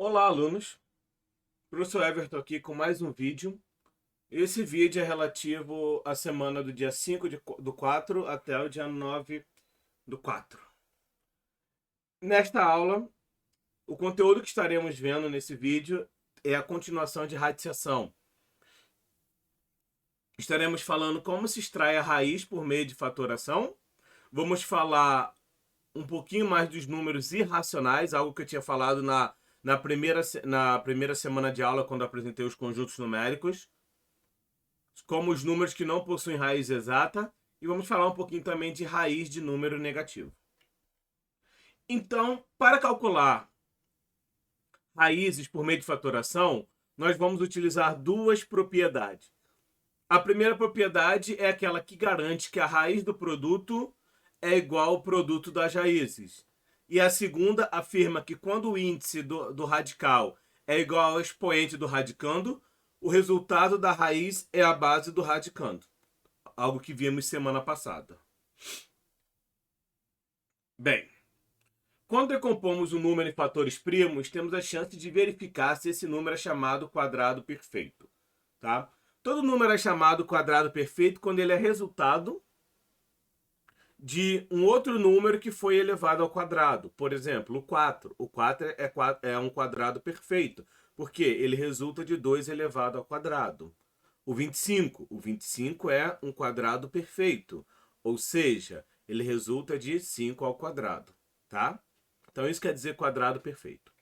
Olá, alunos. Professor Everton aqui com mais um vídeo. Esse vídeo é relativo à semana do dia 5 do 4 até o dia 9 do 4. Nesta aula, o conteúdo que estaremos vendo nesse vídeo é a continuação de radiciação. Estaremos falando como se extrai a raiz por meio de fatoração. Vamos falar um pouquinho mais dos números irracionais, algo que eu tinha falado na primeira semana de aula, quando apresentei os conjuntos numéricos, como os números que não possuem raiz exata, e vamos falar um pouquinho também de raiz de número negativo. Então, para calcular raízes por meio de fatoração, nós vamos utilizar duas propriedades. A primeira propriedade é aquela que garante que a raiz do produto é igual ao produto das raízes. E a segunda afirma que quando o índice do radical é igual ao expoente do radicando, o resultado da raiz é a base do radicando. Algo que vimos semana passada. Bem, quando decompomos um número em fatores primos, temos a chance de verificar se esse número é chamado quadrado perfeito. Tá? Todo número é chamado quadrado perfeito quando ele é resultado de um outro número que foi elevado ao quadrado. Por exemplo, o 4. O 4 é um quadrado perfeito, porque ele resulta de 2 elevado ao quadrado. O 25. O 25 é um quadrado perfeito, ou seja, ele resulta de 5 ao quadrado. Tá? Então isso quer dizer quadrado perfeito.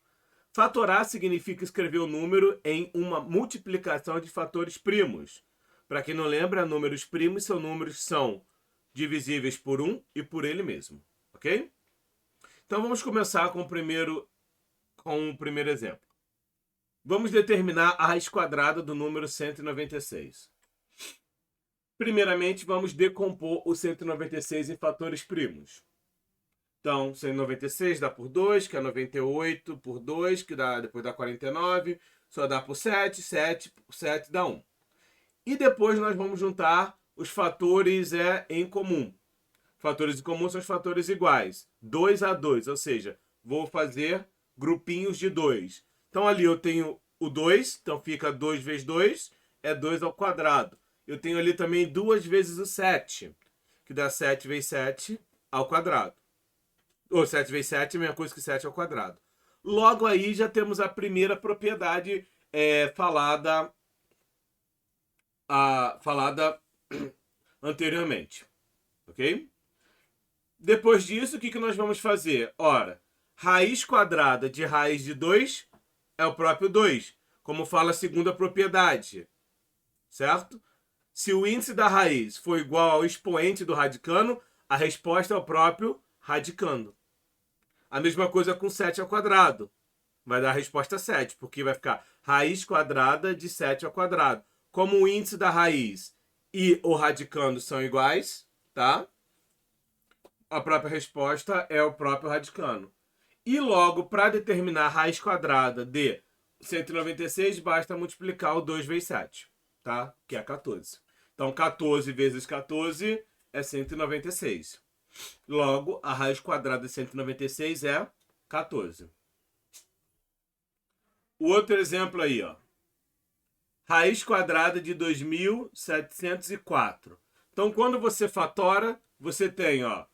Fatorar significa escrever o número em uma multiplicação de fatores primos. Para quem não lembra, números primos são números que são divisíveis por 1 e por ele mesmo, ok? Então vamos começar com o primeiro exemplo. Vamos determinar a raiz quadrada do número 196. Primeiramente, vamos decompor o 196 em fatores primos. Então, 196 dá por 2, que é 98 por 2, que depois dá 49, só dá por 7, 7 por 7 dá 1. E depois nós vamos juntar os fatores em comum. Fatores em comum são os fatores iguais. 2 a 2, ou seja, vou fazer grupinhos de 2. Então ali eu tenho o 2, então fica 2 vezes 2, é 2 ao quadrado. Eu tenho ali também 2 vezes o 7, que dá 7 vezes 7 ao quadrado. Ou 7 vezes 7 é a mesma coisa que 7 ao quadrado. Logo aí já temos a primeira propriedade falada anteriormente. Ok? Depois disso, o que nós vamos fazer? Ora, raiz quadrada de raiz de 2 é o próprio 2, como fala a segunda propriedade, certo? Se o índice da raiz for igual ao expoente do radicando, a resposta é o próprio radicando. A mesma coisa com 7 ao quadrado. Vai dar a resposta 7, porque vai ficar raiz quadrada de 7 ao quadrado. Como o índice da raiz e o radicando são iguais, tá? A própria resposta é o próprio radicando. E logo, para determinar a raiz quadrada de 196, basta multiplicar o 2 vezes 7, tá? Que é 14. Então, 14 vezes 14 é 196. Logo, a raiz quadrada de 196 é 14. O outro exemplo aí, ó. Raiz quadrada de 2.704. Então, quando você fatora, você tem, ó,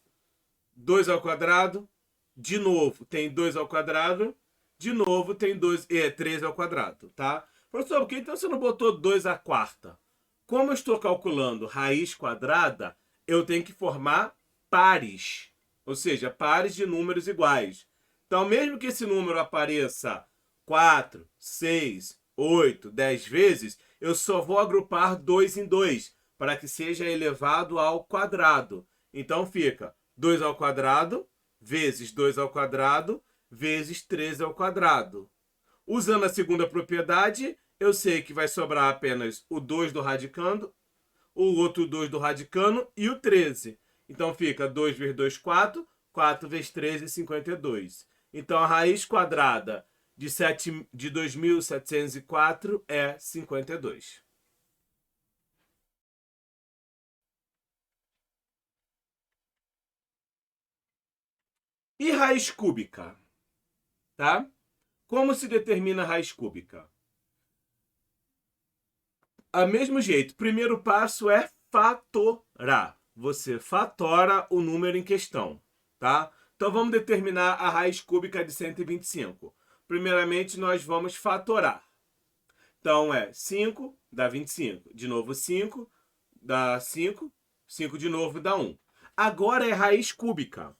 2 ao quadrado, de novo tem 2 ao quadrado, de novo tem 3 ao quadrado, tá? Professor, por que então você não botou 2 à quarta? Como eu estou calculando raiz quadrada, eu tenho que formar pares, ou seja, pares de números iguais. Então, mesmo que esse número apareça 4, 6, 8, 10 vezes, eu só vou agrupar 2 em 2, para que seja elevado ao quadrado. Então fica 2 ao quadrado vezes 2 ao quadrado vezes 3 ao quadrado. Usando a segunda propriedade, eu sei que vai sobrar apenas o 2 do radicando, o outro 2 do radicando e o 13. Então fica 2 vezes 2, 4, 4 vezes 13, 52. Então a raiz quadrada de 2.704 é 52. E raiz cúbica, tá? Como se determina a raiz cúbica? A mesmo jeito, primeiro passo é fatorar. Você fatora o número em questão, tá? Então vamos determinar a raiz cúbica de 125. Primeiramente, nós vamos fatorar. Então é 5 dá 25. De novo 5 dá 5. 5 de novo dá 1. Agora é raiz cúbica.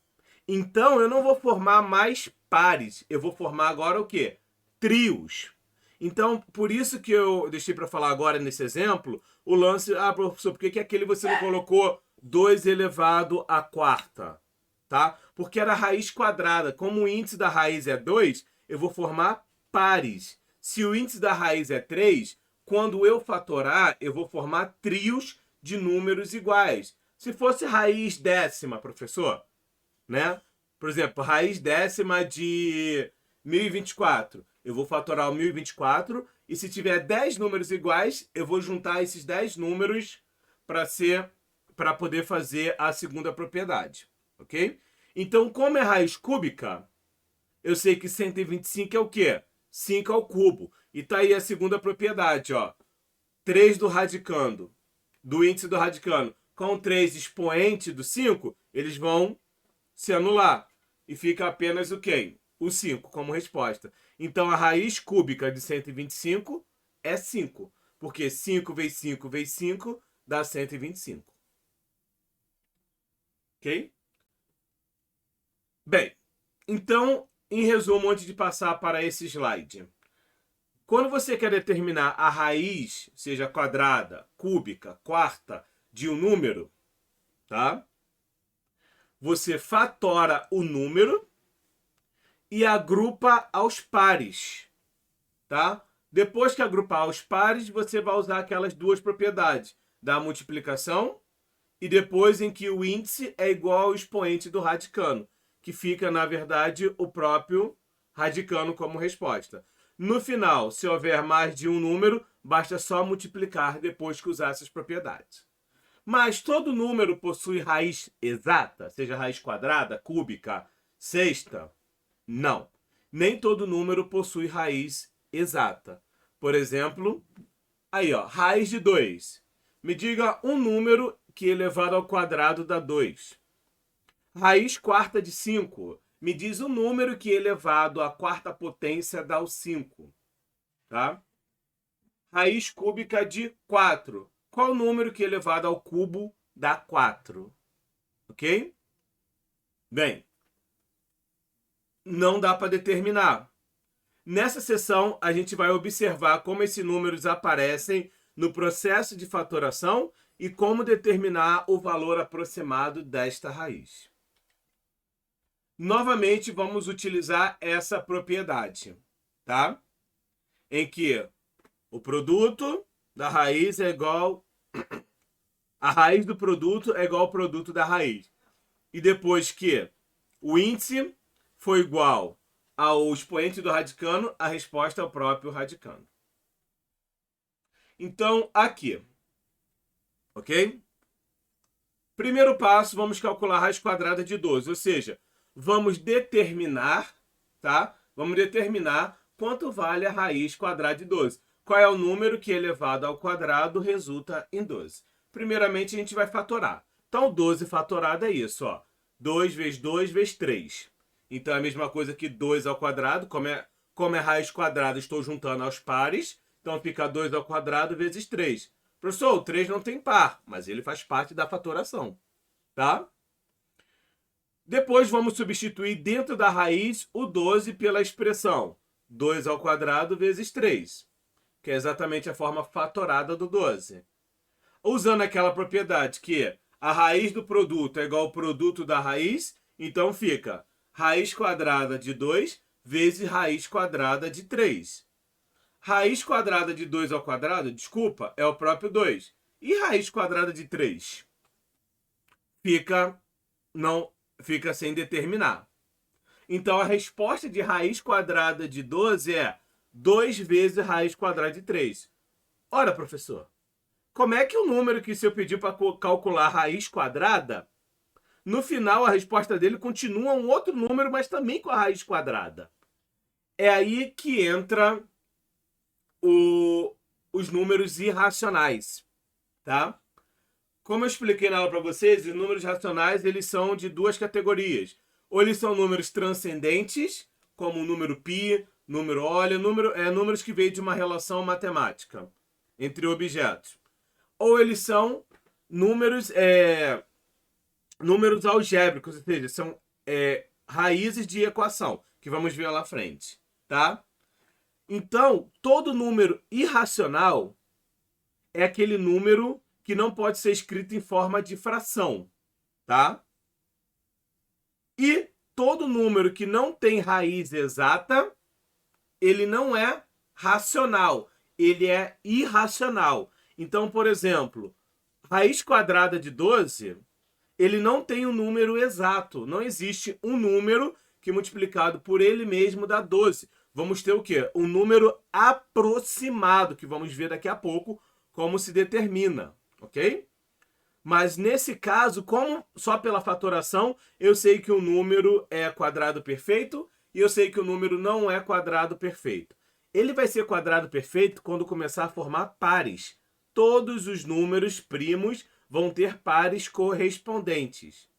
Então eu não vou formar mais pares. Eu vou formar agora o quê? Trios. Então, por isso que eu deixei para falar agora nesse exemplo, o lance... Ah, professor, por que aquele você não colocou 2 elevado à quarta? Tá? Porque era raiz quadrada. Como o índice da raiz é 2, eu vou formar pares. Se o índice da raiz é 3, quando eu fatorar, eu vou formar trios de números iguais. Se fosse raiz décima, professor, né? Por exemplo, raiz décima de 1024. Eu vou fatorar o 1024 e se tiver 10 números iguais, eu vou juntar esses 10 números para poder fazer a segunda propriedade, ok? Então, como é raiz cúbica, eu sei que 125 é o quê? 5 ao cubo. E tá aí a segunda propriedade, ó. 3 do radicando, do índice do radicando, com 3 expoente do 5, eles vão se anular. E fica apenas o quê? O 5 como resposta. Então a raiz cúbica de 125 é 5. Porque 5 vezes 5 vezes 5 dá 125. Ok? Bem, então, em resumo, antes de passar para esse slide. Quando você quer determinar a raiz, seja quadrada, cúbica, quarta, de um número, tá? Você fatora o número e agrupa aos pares, tá? Depois que agrupar aos pares, você vai usar aquelas duas propriedades da multiplicação e depois em que o índice é igual ao expoente do radicano, que fica, na verdade, o próprio radicano como resposta. No final, se houver mais de um número, basta só multiplicar depois que usar essas propriedades. Mas todo número possui raiz exata, seja raiz quadrada, cúbica, sexta? Não. Nem todo número possui raiz exata. Por exemplo, aí ó, raiz de 2. Me diga um número que elevado ao quadrado dá 2. Raiz quarta de 5. Me diz um número que elevado à quarta potência dá o 5. Tá? Raiz cúbica de 4. Qual número que elevado ao cubo dá 4? Ok? Bem, não dá para determinar. Nessa seção, a gente vai observar como esses números aparecem no processo de fatoração e como determinar o valor aproximado desta raiz. Novamente, vamos utilizar essa propriedade, tá? Em que o produto da raiz é igual... A raiz do produto é igual ao produto da raiz. E depois que o índice foi igual ao expoente do radicano, a resposta é o próprio radicano. Então, aqui. Ok? Primeiro passo, vamos calcular a raiz quadrada de 12. Ou seja, vamos determinar, tá? Vamos determinar quanto vale a raiz quadrada de 12. Qual é o número que elevado ao quadrado resulta em 12? Primeiramente, a gente vai fatorar. Então, 12 fatorado é isso, ó. 2 vezes 2 vezes 3. Então, é a mesma coisa que 2 ao quadrado. Como é raiz quadrada, estou juntando aos pares. Então, fica 2 ao quadrado vezes 3. Professor, o 3 não tem par, mas ele faz parte da fatoração, tá? Depois, vamos substituir dentro da raiz o 12 pela expressão 2 ao quadrado vezes 3, que é exatamente a forma fatorada do 12. Usando aquela propriedade que a raiz do produto é igual ao produto da raiz, então fica raiz quadrada de 2 vezes raiz quadrada de 3. Raiz quadrada de 2 ao quadrado, desculpa, é o próprio 2. E raiz quadrada de 3? Fica sem determinar. Então, a resposta de raiz quadrada de 12 é 2 vezes raiz quadrada de 3. Ora, professor, como é que o número que se eu pedir para calcular raiz quadrada, no final a resposta dele continua um outro número, mas também com a raiz quadrada? é aí que entra os números irracionais, tá? Como eu expliquei na aula para vocês, os números racionais eles são de duas categorias. Ou eles são números transcendentes, como o número π, número Euler, números que veio de uma relação matemática entre objetos. Ou eles são números, números algébricos, ou seja, são raízes de equação, que vamos ver lá à frente, tá? Então, todo número irracional é aquele número que não pode ser escrito em forma de fração, tá? E todo número que não tem raiz exata, ele não é racional, ele é irracional. Então, por exemplo, raiz quadrada de 12, ele não tem um número exato. Não existe um número que multiplicado por ele mesmo dá 12. Vamos ter o quê? Um número aproximado, que vamos ver daqui a pouco como se determina, ok? Mas nesse caso, como só pela fatoração, eu sei que o número é quadrado perfeito e eu sei que o número não é quadrado perfeito. Ele vai ser quadrado perfeito quando começar a formar pares. Todos os números primos vão ter pares correspondentes.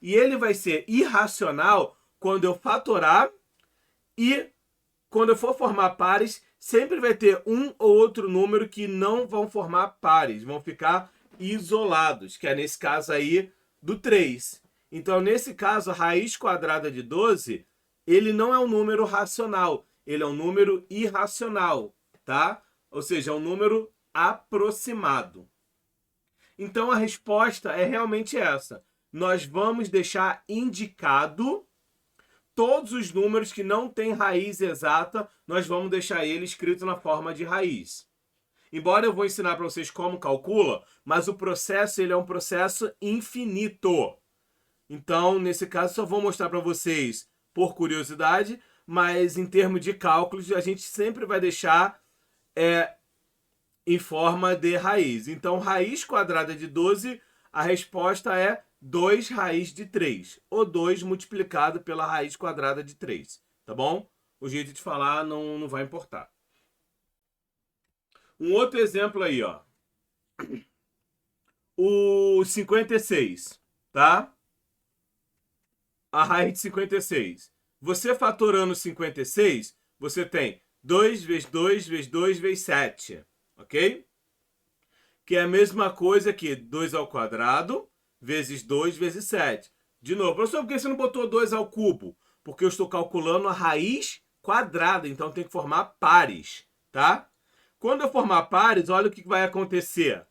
E ele vai ser irracional quando eu fatorar e quando eu for formar pares, sempre vai ter um ou outro número que não vão formar pares, vão ficar isolados, que é nesse caso aí do 3. Então, nesse caso, a raiz quadrada de 12, ele não é um número racional, ele é um número irracional, tá? Ou seja, é um número aproximado. Então, a resposta é realmente essa. Nós vamos deixar indicado todos os números que não têm raiz exata, nós vamos deixar ele escrito na forma de raiz. Embora eu vou ensinar para vocês como calcula, mas o processo ele é um processo infinito. Então, nesse caso, só vou mostrar para vocês por curiosidade, mas em termos de cálculos, a gente sempre vai deixar em forma de raiz. Então, raiz quadrada de 12, a resposta é 2 raiz de 3, ou 2 multiplicado pela raiz quadrada de 3, tá bom? O jeito de falar não vai importar. Um outro exemplo aí, ó. O 56, tá? A raiz de 56. Você fatorando 56, você tem 2 vezes 2 vezes 2 vezes 7, ok? Que é a mesma coisa que 2 ao quadrado vezes 2 vezes 7. De novo, professor, por que você não botou 2 ao cubo? Porque eu estou calculando a raiz quadrada, então tem que formar pares, tá? Quando eu formar pares, olha o que vai acontecer.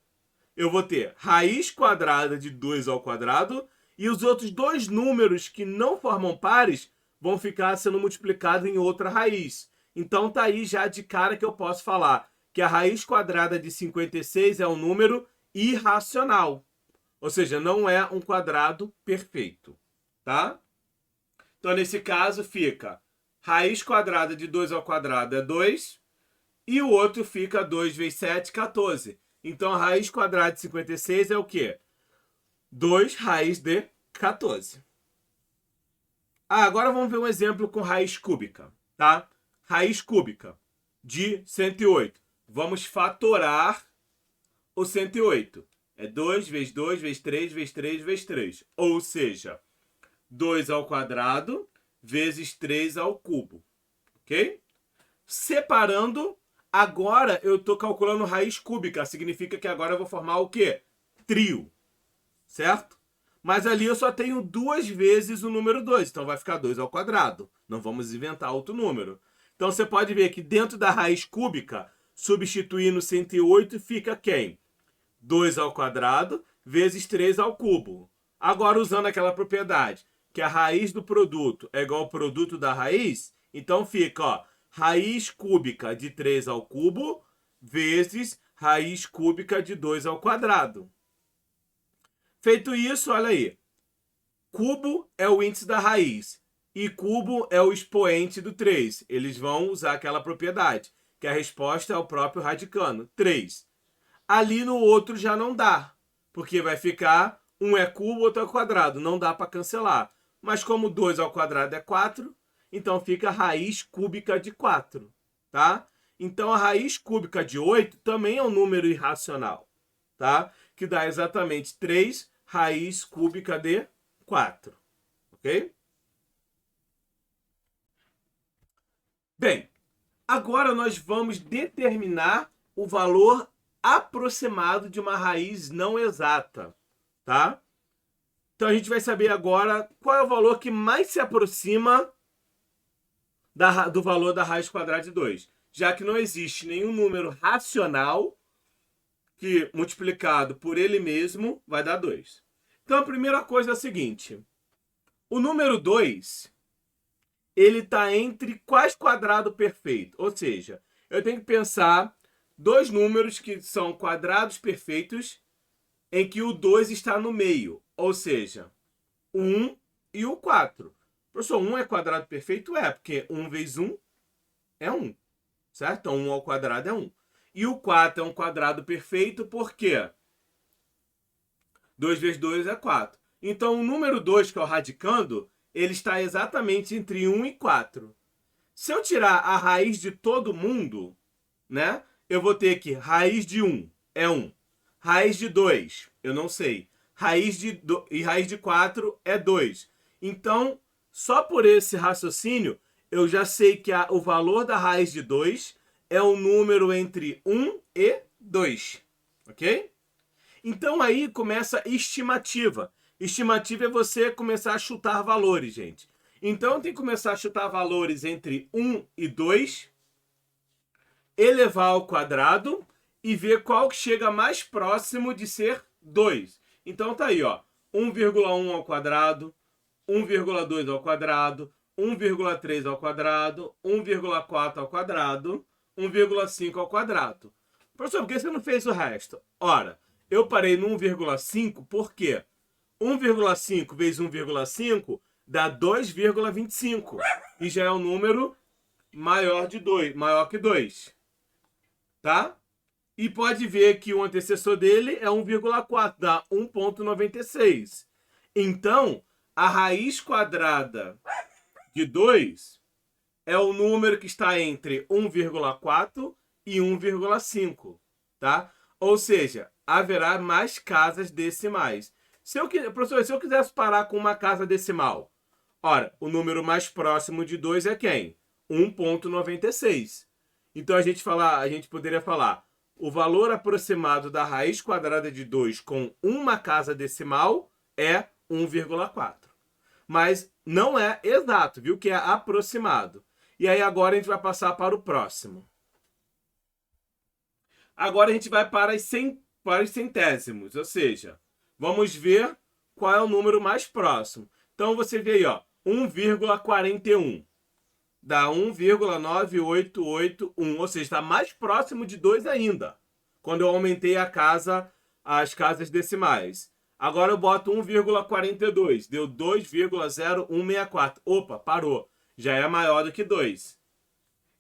Eu vou ter raiz quadrada de 2 ao quadrado e os outros dois números que não formam pares vão ficar sendo multiplicados em outra raiz. Então tá aí já de cara que eu posso falar que a raiz quadrada de 56 é um número irracional. Ou seja, não é um quadrado perfeito, tá? Então nesse caso fica raiz quadrada de 2 ao quadrado é 2 e o outro fica 2 vezes 7, 14. Então a raiz quadrada de 56 é o quê? 2 raiz de 14. Agora vamos ver um exemplo com raiz cúbica, tá? Raiz cúbica de 108. Vamos fatorar o 108. É 2 vezes 2 vezes 3 vezes 3 vezes 3. Ou seja, 2 ao quadrado vezes 3 ao cubo. Ok? Separando, agora eu estou calculando raiz cúbica. Significa que agora eu vou formar o quê? Trio. Certo? Mas ali eu só tenho 2 vezes o número 2. Então vai ficar 2 ao quadrado. Não vamos inventar outro número. Então você pode ver que dentro da raiz cúbica, substituindo 108, fica quem? 2 ao quadrado vezes 3 ao cubo. Agora, usando aquela propriedade, que a raiz do produto é igual ao produto da raiz, então fica, ó, raiz cúbica de 3 ao cubo vezes raiz cúbica de 2 ao quadrado. Feito isso, olha aí. Cubo é o índice da raiz e cubo é o expoente do 3. Eles vão usar aquela propriedade, que a resposta é o próprio radicando, 3. Ali no outro já não dá, porque vai ficar um é cubo, outro é quadrado. Não dá para cancelar. Mas como 2 ao quadrado é 4, Então fica a raiz cúbica de 4, tá? Então a raiz cúbica de 8 também é um número irracional, tá? Que dá exatamente 3 raiz cúbica de 4, ok? Bem, agora nós vamos determinar o valor aproximado de uma raiz não exata, tá? Então a gente vai saber agora qual é o valor que mais se aproxima do valor da raiz quadrada de 2, já que não existe nenhum número racional que multiplicado por ele mesmo vai dar 2. Então a primeira coisa é a seguinte: o número 2 ele está entre quais quadrado perfeito? Ou seja, eu tenho que pensar dois números que são quadrados perfeitos em que o 2 está no meio, ou seja, o 1 e o 4. Professor, 1 é quadrado perfeito? É, porque 1 vezes 1 é 1, certo? Então 1 ao quadrado é 1. E o 4 é um quadrado perfeito porque 2 vezes 2 é 4. Então o número 2, que é o radicando, ele está exatamente entre 1 e 4. Se eu tirar a raiz de todo mundo, né? Eu vou ter que raiz de 1 é 1. Raiz de 2, eu não sei. E raiz de 4 é 2. Então, só por esse raciocínio, eu já sei que o valor da raiz de 2 é um número entre 1 e 2. Ok? Então aí começa a estimativa. Estimativa é você começar a chutar valores, gente. Então tem que começar a chutar valores entre 1 e 2, elevar ao quadrado e ver qual que chega mais próximo de ser 2. Então tá aí, ó, 1,1 ao quadrado, 1,2 ao quadrado, 1,3 ao quadrado, 1,4 ao quadrado, 1,5 ao quadrado. Professor, por que você não fez o resto? Ora, eu parei no 1,5 porque 1,5 vezes 1,5 dá 2,25 e já é um número maior que 2, tá? E pode ver que o antecessor dele é 1,4, dá 1,96. Então, a raiz quadrada de 2 é o número que está entre 1,4 e 1,5, tá? Ou seja, haverá mais casas decimais. Professor, se eu quisesse parar com uma casa decimal, ora, o número mais próximo de 2 é quem? 1,96. Então a gente poderia falar o valor aproximado da raiz quadrada de 2 com uma casa decimal é 1,4. Mas não é exato, viu? Que é aproximado. E aí agora a gente vai passar para o próximo. Agora a gente vai para os centésimos, ou seja, vamos ver qual é o número mais próximo. Então você vê aí, ó, 1,41. Dá 1,9881, ou seja, está mais próximo de 2 ainda, quando eu aumentei as casas decimais. Agora eu boto 1,42, deu 2,0164. Opa, parou. Já é maior do que 2.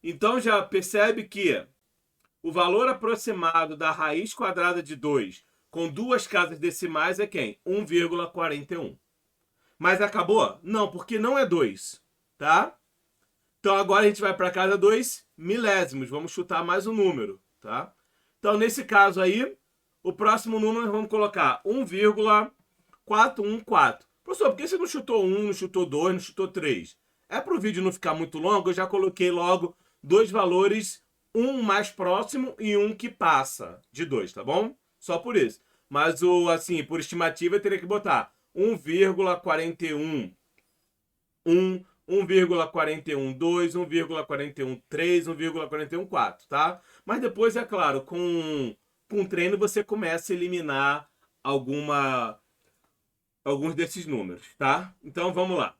Então já percebe que o valor aproximado da raiz quadrada de 2 com duas casas decimais é quem? 1,41. Mas acabou? Não, porque não é 2, tá? Então agora a gente vai para cada 2 milésimos. Vamos chutar mais um número, tá? Então nesse caso aí, o próximo número nós vamos colocar 1,414. Professor, por que você não chutou 1, não chutou 2, não chutou 3? É para o vídeo não ficar muito longo, eu já coloquei logo dois valores, um mais próximo e um que passa de 2, tá bom? Só por isso. Mas assim, por estimativa eu teria que botar 1,41, 1, 1,412, 1,413, 1,414, tá? Mas depois, é claro, com treino você começa a eliminar alguns desses números, tá? Então vamos lá.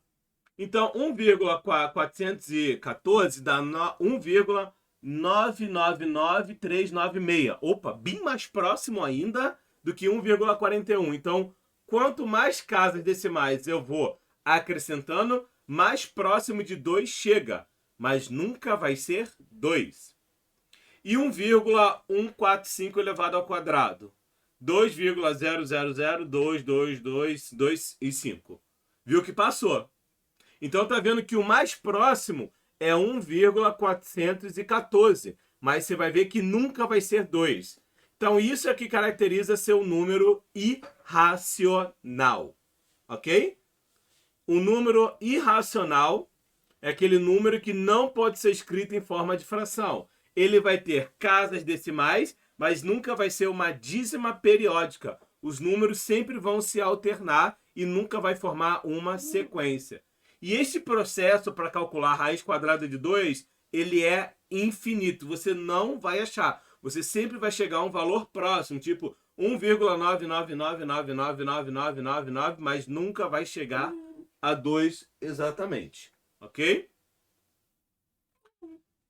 Então 1,414 dá 1,999396. Opa, bem mais próximo ainda do que 1,41. Então, quanto mais casas decimais eu vou acrescentando, mais próximo de 2 chega, mas nunca vai ser 2. E 1,145 elevado ao quadrado. 2,00022225. Viu que passou? Então tá vendo que o mais próximo é 1,414, mas você vai ver que nunca vai ser 2. Então isso é que caracteriza seu número irracional, ok? O número irracional é aquele número que não pode ser escrito em forma de fração. Ele vai ter casas decimais, mas nunca vai ser uma dízima periódica. Os números sempre vão se alternar e nunca vai formar uma sequência. E este processo para calcular a raiz quadrada de 2, ele é infinito. Você não vai achar. Você sempre vai chegar a um valor próximo, tipo 1,999999999, mas nunca vai chegar a 2 exatamente. Ok?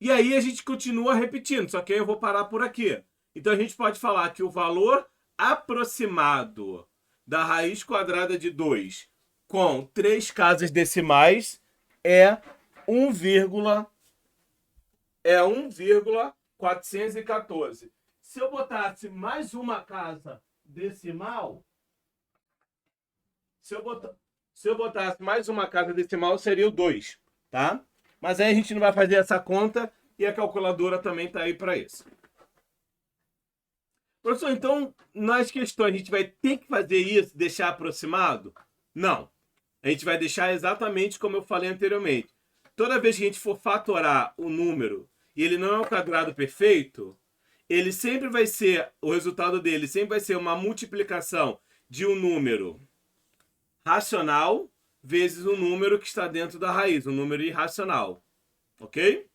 E aí a gente continua repetindo, só que aí eu vou parar por aqui. Então a gente pode falar que o valor aproximado da raiz quadrada de 2 com 3 casas decimais é 1,414. Se eu botasse mais uma casa decimal, se eu botasse mais uma casa decimal, seria o 2, tá? Mas aí a gente não vai fazer essa conta e a calculadora também está aí para isso. Professor, então, nas questões, a gente vai ter que fazer isso, deixar aproximado? Não. A gente vai deixar exatamente como eu falei anteriormente. Toda vez que a gente for fatorar o número e ele não é um quadrado perfeito, ele sempre vai ser, o resultado dele sempre vai ser uma multiplicação de um número racional vezes um número que está dentro da raiz, um número irracional. Ok?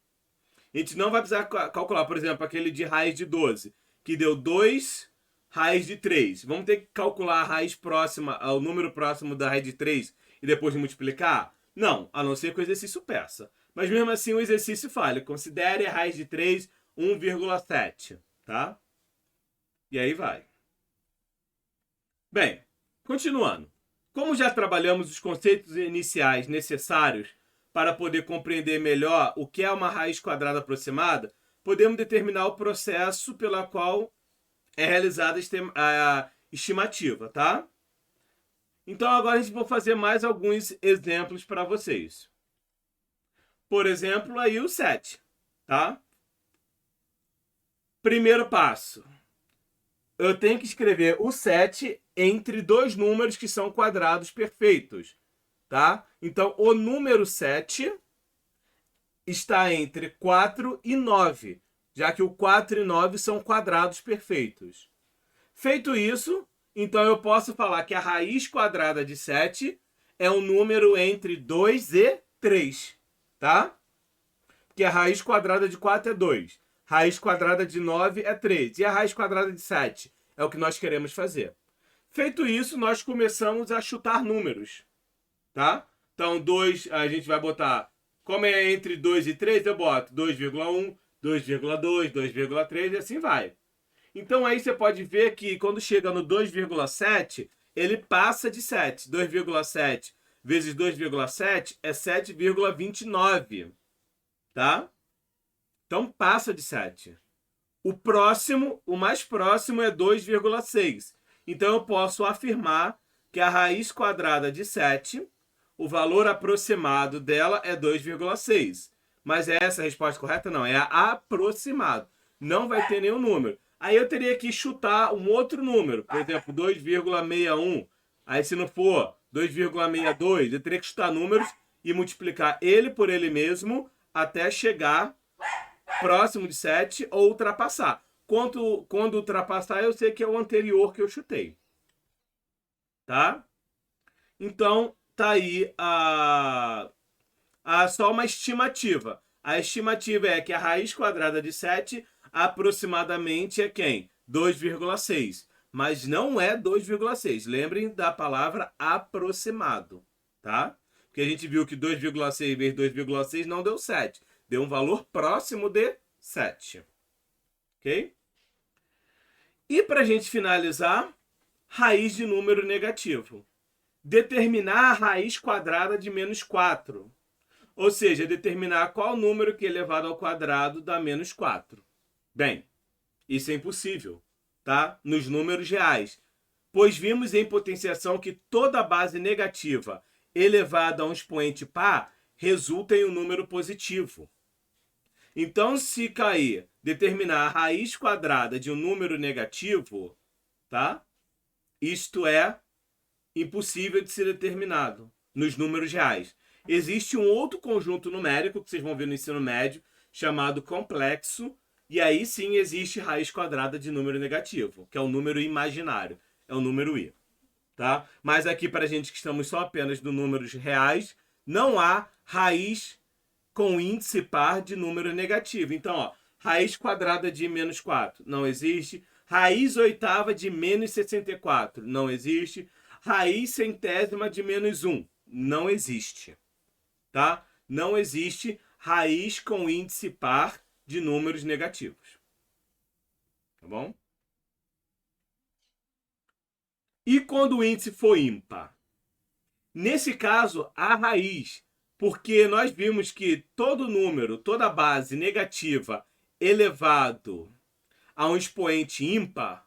A gente não vai precisar calcular, por exemplo, aquele de raiz de 12, que deu 2 raiz de 3. Vamos ter que calcular a raiz próxima, o número próximo da raiz de 3 e depois multiplicar? Não, a não ser que o exercício peça. Mas mesmo assim o exercício falha. Considere a raiz de 3 1,7, tá? E aí vai. Bem, continuando. Como já trabalhamos os conceitos iniciais necessários para poder compreender melhor o que é uma raiz quadrada aproximada, podemos determinar o processo pela qual é realizada a estimativa, tá? Então agora a gente vai fazer mais alguns exemplos para vocês. Por exemplo, aí o 7, tá? Primeiro passo. Eu tenho que escrever o 7 entre dois números que são quadrados perfeitos, tá? Então, o número 7 está entre 4 e 9, já que o 4 e 9 são quadrados perfeitos. Feito isso, então eu posso falar que a raiz quadrada de 7 é um número entre 2 e 3, tá? Porque a raiz quadrada de 4 é 2. Raiz quadrada de 9 é 3. E a raiz quadrada de 7 é o que nós queremos fazer. Feito isso, nós começamos a chutar números, tá? Então, 2, a gente vai botar... Como é entre 2 e 3, eu boto 2,1, 2,2, 2,3 e assim vai. Então, aí você pode ver que quando chega no 2,7, ele passa de 7. 2,7 vezes 2,7 é 7,29, tá? Então, passa de 7. O próximo, o mais próximo é 2,6. Então, eu posso afirmar que a raiz quadrada de 7, o valor aproximado dela é 2,6. Mas é essa a resposta correta? Não, é aproximado. Não vai ter nenhum número. Aí eu teria que chutar um outro número. Por exemplo, 2,61. Aí se não for 2,62, eu teria que chutar números e multiplicar ele por ele mesmo até chegar próximo de 7 ou ultrapassar. Quando ultrapassar, eu sei que é o anterior que eu chutei. Tá? Então, tá aí só uma estimativa. A estimativa é que a raiz quadrada de 7 aproximadamente é quem? 2,6. Mas não é 2,6. Lembrem da palavra aproximado, tá? Porque a gente viu que 2,6 vezes 2,6 não deu 7. Deu um valor próximo de 7. Ok? E para a gente finalizar, raiz de número negativo. Determinar a raiz quadrada de menos 4. Ou seja, determinar qual número que elevado ao quadrado dá menos 4. Bem, isso é impossível, tá? Nos números reais. Pois vimos em potenciação que toda base negativa elevado a um expoente par resulta em um número positivo. Então, se cair, determinar a raiz quadrada de um número negativo, tá? Isto é impossível de ser determinado nos números reais. Existe um outro conjunto numérico, que vocês vão ver no ensino médio, chamado complexo, e aí sim existe raiz quadrada de número negativo, que é o número imaginário, é o número i. Tá? Mas aqui, para a gente que estamos só apenas no números reais, não há raiz com índice par de número negativo. Então, ó, raiz quadrada de menos 4 não existe. Raiz oitava de menos 64 não existe. Raiz centésima de menos 1 não existe. Tá? Não existe raiz com índice par de números negativos. Tá bom? E quando o índice for ímpar? Nesse caso, a raiz, porque nós vimos que todo número, toda base negativa elevado a um expoente ímpar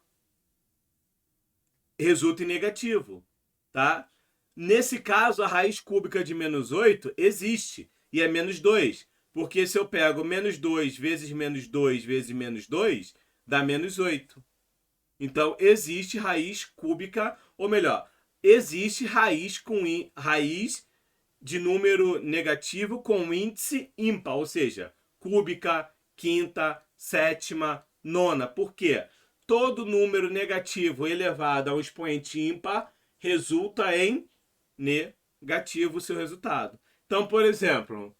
resulta em negativo, tá? Nesse caso, a raiz cúbica de menos 8 existe, e é menos 2, porque se eu pego menos 2 vezes menos 2 vezes menos 2, dá menos 8. Então, existe raiz cúbica, ou melhor, existe raiz de número negativo com índice ímpar, ou seja, cúbica, quinta, sétima, nona. Por quê? Todo número negativo elevado a um expoente ímpar resulta em negativo o seu resultado. Então, por exemplo,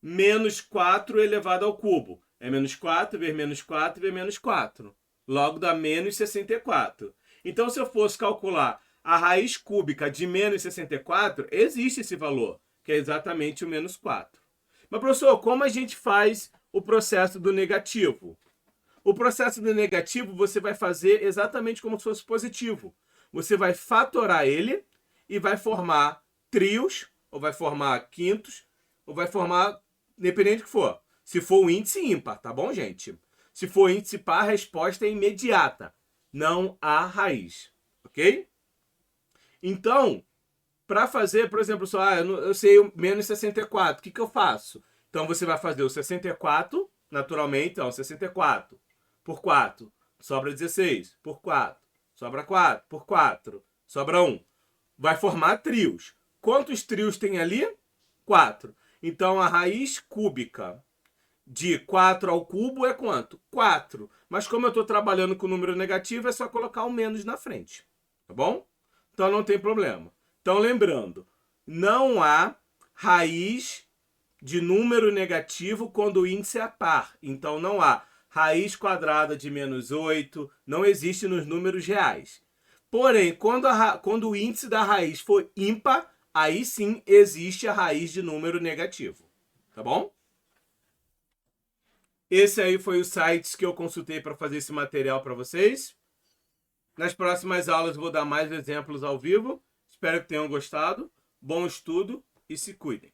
menos 4 elevado ao cubo. É menos 4 vezes menos 4 vezes menos 4. Logo dá menos 64. Então, se eu fosse calcular a raiz cúbica de menos 64, existe esse valor, que é exatamente o menos 4. Mas, professor, como a gente faz o processo do negativo? O processo do negativo você vai fazer exatamente como se fosse positivo. Você vai fatorar ele e vai formar trios, ou vai formar quintos, ou vai formar, dependendo do que for. Se for o índice ímpar, tá bom, gente? Se for índice par, a resposta é imediata. Não há raiz, ok? Então, para fazer, por exemplo, eu sei o menos 64, o que eu faço? Então, você vai fazer o 64, naturalmente, então, 64 por 4, sobra 16, por 4, sobra 4, por 4, sobra 1. Vai formar trios. Quantos trios tem ali? 4. Então, a raiz cúbica de 4 ao cubo é quanto? 4. Mas como eu estou trabalhando com número negativo, é só colocar o menos na frente. Tá bom? Então não tem problema. Então lembrando, não há raiz de número negativo quando o índice é par. Então não há raiz quadrada de menos 8, não existe nos números reais. Porém, quando o índice da raiz for ímpar, aí sim existe a raiz de número negativo. Tá bom? Esse aí foi os sites que eu consultei para fazer esse material para vocês. Nas próximas aulas eu vou dar mais exemplos ao vivo. Espero que tenham gostado. Bom estudo e se cuidem.